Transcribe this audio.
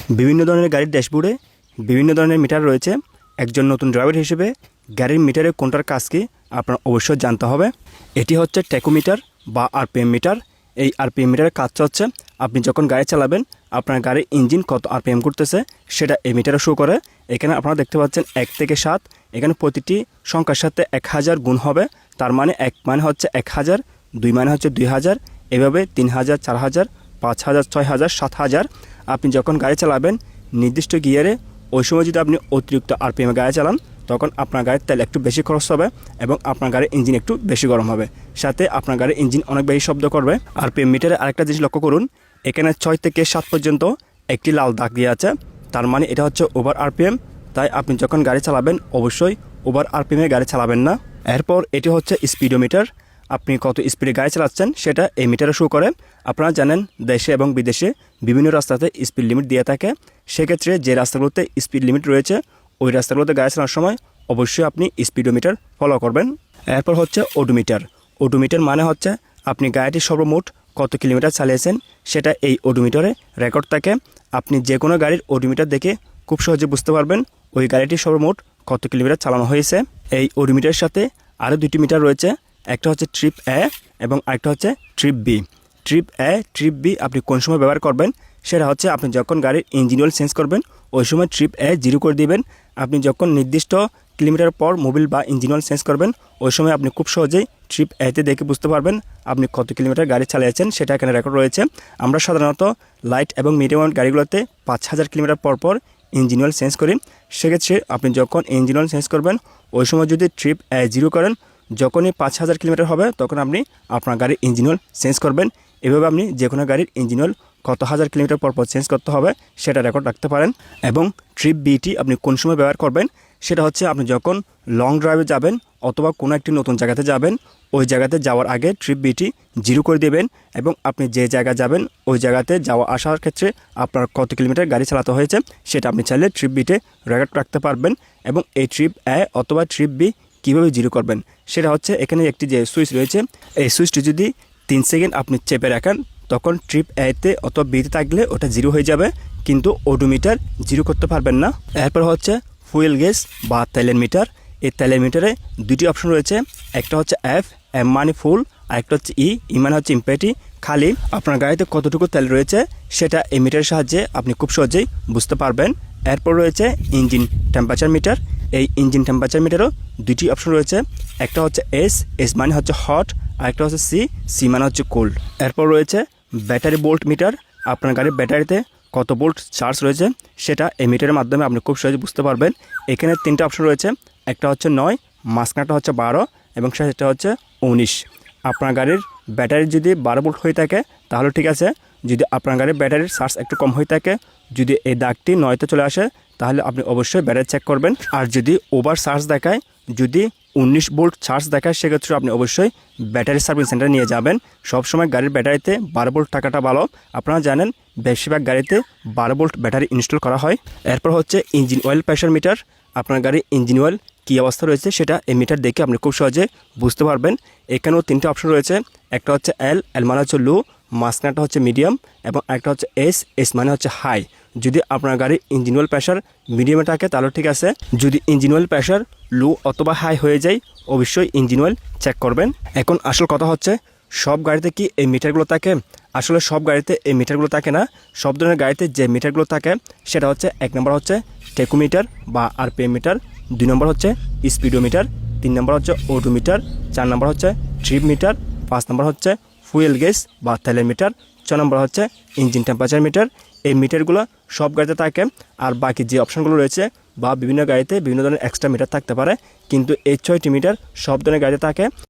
বিভিন্ন ধরনের গাড়ির ড্যাশবোর্ডে বিভিন্ন ধরনের মিটার রয়েছে। একজন নতুন ড্রাইভার হিসেবে গাড়ির মিটারে কোনটার কাজ কি আপনার অবশ্যই জানতে হবে। এটি হচ্ছে ট্যাকোমিটার বা আরপিএম মিটার। এই আরপিএম মিটারের কাজটা হচ্ছে আপনি যখন গাড়ি চালাবেন আপনার গাড়ির ইঞ্জিন কত আরপিএম করতেছে সেটা এই মিটারে শো করে। এখানে আপনারা দেখতে পাচ্ছেন 1 থেকে 7, এখানে প্রতিটি সংখ্যার সাথে 1000 গুণ হবে। তার মানে 1 মানে হচ্ছে 1000, 2 মানে হচ্ছে 2000, এভাবে 3000, 4000, 5000, 6000, 7000। আপনি যখন গাড়ি চালাবেন নির্দিষ্ট গিয়ারে ওই সময় যদি আপনি অতিরিক্ত আরপিএমে গাড়ি চালান তখন আপনার গাড়ির তেল একটু বেশি খরচ হবে এবং আপনার গাড়ির ইঞ্জিন একটু বেশি গরম হবে, সাথে আপনার গাড়ির ইঞ্জিন অনেক বেশি শব্দ করবে। আরপিএম মিটারে আরেকটা জিনিস লক্ষ্য করুন, এখানে 6 থেকে 7 পর্যন্ত একটি লাল দাগ দিয়ে আছে, তার মানে এটা হচ্ছে ওভার আরপিএম। তাই আপনি যখন গাড়ি চালাবেন অবশ্যই ওভার আরপিএমে গাড়ি চালাবেন না। এরপর এটি হচ্ছে স্পিডোমিটার। আপনি কত স্পিডে গাড়ি চালাচ্ছেন সেটা এই মিটারে শো করে। আপনারা জানেন দেশে এবং বিদেশে বিভিন্ন রাস্তাতে স্পিড লিমিট দিয়ে থাকে। সেক্ষেত্রে যে রাস্তাগুলোতে স্পিড লিমিট রয়েছে ওই রাস্তাগুলোতে গাড়ি চালানোর সময় অবশ্যই আপনি স্পিডোমিটার ফলো করবেন। এরপর হচ্ছে ওডোমিটার। ওডোমিটার মানে হচ্ছে আপনি গাড়িটি সর্বমোট কত কিলোমিটার চালিয়েছেন সেটা এই ওডোমিটারে রেকর্ড থাকে। আপনি যে কোনো গাড়ির ওডোমিটার দেখে খুব সহজে বুঝতে পারবেন ওই গাড়িটি সর্বমোট কত কিলোমিটার চালানো হয়েছে। এই ওডোমিটারের সাথে আরও 2টি মিটার রয়েছে, একটা হচ্ছে ট্রিপ এ এবং আরেকটা হচ্ছে ট্রিপ বি। ট্রিপ এ, ট্রিপ বি আপনি কোন সময় ব্যবহার করবেন সেটা হচ্ছে আপনি যখন গাড়ির ইঞ্জিন অয়েল চেঞ্জ করবেন ওই সময় ট্রিপ এ 0 করে দিবেন। আপনি যখন নির্দিষ্ট কিলোমিটার পর মোবিল বা ইঞ্জিন অয়েল চেঞ্জ করবেন ওই সময় আপনি খুব সহজেই ট্রিপ এতে দেখে বুঝতে পারবেন আপনি কত কিলোমিটার গাড়ি চালিয়েছেন, সেটা এখানে রেকর্ড রয়েছে। আমরা সাধারণত লাইট এবং মিডিয়াম গাড়িগুলোতে 5000 কিলোমিটার পর পর ইঞ্জিন অয়েল চেঞ্জ করি। সেক্ষেত্রে আপনি যখন ইঞ্জিন অয়েল চেঞ্জ করবেন ওই সময় যদি ট্রিপ এ 0 করেন, যখনই 5000 কিলোমিটার হবে তখন আপনি আপনার গাড়ির ইঞ্জিন অয়েল চেঞ্জ করবেন। এভাবে আপনি যে কোনো গাড়ির ইঞ্জিন অয়েল কত হাজার কিলোমিটার পর পর চেঞ্জ করতে হবে সেটা রেকর্ড রাখতে পারেন। এবং ট্রিপ বিটি আপনি কোন সময় ব্যবহার করবেন সেটা হচ্ছে আপনি যখন লং ড্রাইভে যাবেন অথবা কোনো একটি নতুন জায়গাতে যাবেন ওই জায়গাতে যাওয়ার আগে ট্রিপ বিটি 0 করে দেবেন এবং আপনি যে জায়গায় যাবেন ওই জায়গাতে যাওয়া আসার ক্ষেত্রে আপনার কত কিলোমিটার গাড়ি চালাতে হয়েছে সেটা আপনি চাইলে ট্রিপ বিতে রেকর্ড রাখতে পারবেন। এবং এই ট্রিপ এ অথবা ট্রিপ বি কীভাবে 0 করবেন সেটা হচ্ছে এখানে একটি যে সুইচ রয়েছে এই সুইচটি যদি 3 সেকেন্ড আপনি চেপে রাখেন তখন ট্রিপ এতে অথবা বিতে থাকলে ওটা 0 হয়ে যাবে, কিন্তু ওডোমিটার 0 করতে পারবেন না। এরপর হচ্ছে ফুয়েল গেজ বা তেলের মিটার। এই তেলের মিটারে 2টি অপশন রয়েছে, একটা হচ্ছে এম মানে ফুল, আর একটা হচ্ছে ই মানে হচ্ছে ইম্পেটি খালি। আপনার গাড়িতে কতটুকু তেল রয়েছে সেটা এই মিটারের সাহায্যে আপনি খুব সহজেই বুঝতে পারবেন। এরপর রয়েছে ইঞ্জিন টেম্পারেচার মিটার। এই ইঞ্জিন টেম্পারেচার মিটারও 2টি অপশন রয়েছে, একটা হচ্ছে এস মানে হচ্ছে হট, আর একটা হচ্ছে সি মানে হচ্ছে কোল্ড। এরপর রয়েছে ব্যাটারি বোল্ট মিটার। আপনার গাড়ির ব্যাটারিতে কত ভোল্ট চার্জ রয়েছে সেটা এই মিটারের মাধ্যমে আপনি খুব সহজে বুঝতে পারবেন। এখানে 3টা অপশন রয়েছে, একটা হচ্ছে 9, মাঝখানটা হচ্ছে 12 এবং সেটা হচ্ছে 19। আপনার গাড়ির ব্যাটারি যদি 12 ভোল্ট হয়ে থাকে তাহলে ঠিক আছে। যদি আপনার গাড়ির ব্যাটারির চার্জ একটু কম হয়ে থাকে, যদি এই দাগটি 9তে চলে আসে তাহলে আপনি অবশ্যই ব্যাটারি চেক করবেন। আর যদি ওভার চার্জ দেখায়, যদি 19 ভোল্ট চার্জ দেখায় সেক্ষেত্রে আপনি অবশ্যই ব্যাটারি সার্ভিস সেন্টারে নিয়ে যাবেন। সবসময় গাড়ির ব্যাটারিতে 12 ভোল্ট থাকাটা ভালো। আপনারা জানেন বেশিরভাগ গাড়িতে 12 ভোল্ট ব্যাটারি ইনস্টল করা হয়। এরপর হচ্ছে ইঞ্জিন অয়েল প্রেশার মিটার। আপনার গাড়ির ইঞ্জিন অয়েল কী অবস্থা রয়েছে সেটা এই মিটার দেখে আপনি খুব সহজে বুঝতে পারবেন। এখানেও 3টে অপশন রয়েছে, একটা হচ্ছে এল মানে হচ্ছে লো, মাঝখানটা হচ্ছে মিডিয়াম এবং একটা হচ্ছে এস মানে হচ্ছে হাই। যদি আপনার গাড়ির ইঞ্জিন অয়েল প্রেশার মিডিয়ামে থাকে তাহলে ঠিক আছে, যদি ইঞ্জিন অয়েল প্রেশার লো অথবা হাই হয়ে যায় অবশ্যই ইঞ্জিন অয়েল চেক করবেন। এখন আসল কথা হচ্ছে সব গাড়িতে কি এই মিটারগুলো থাকে? আসলে সব গাড়িতে এই মিটারগুলো থাকে না। সব ধরনের গাড়িতে যে মিটারগুলো থাকে সেটা হচ্ছে 1 নম্বর হচ্ছে টেকোমিটার বা আরপিএম মিটার, 2 নম্বর হচ্ছে স্পিডোমিটার, 3 নম্বর হচ্ছে ওডোমিটার, 4 নম্বর হচ্ছে ট্রিপ মিটার, 5 নম্বর হচ্ছে ফুয়েল গেজ বা তেলের মিটার, 6 নম্বর হচ্ছে ইঞ্জিন টেম্পারেচার মিটার। এই মিটারগুলো সব গাড়িতে থাকে। আর বাকি যে অপশনগুলো রয়েছে বা বিভিন্ন গাড়িতে বিভিন্ন ধরনের এক্সট্রা মিটার থাকতে পারে, কিন্তু এই 6টি মিটার সব ধরনের গাড়িতে থাকে।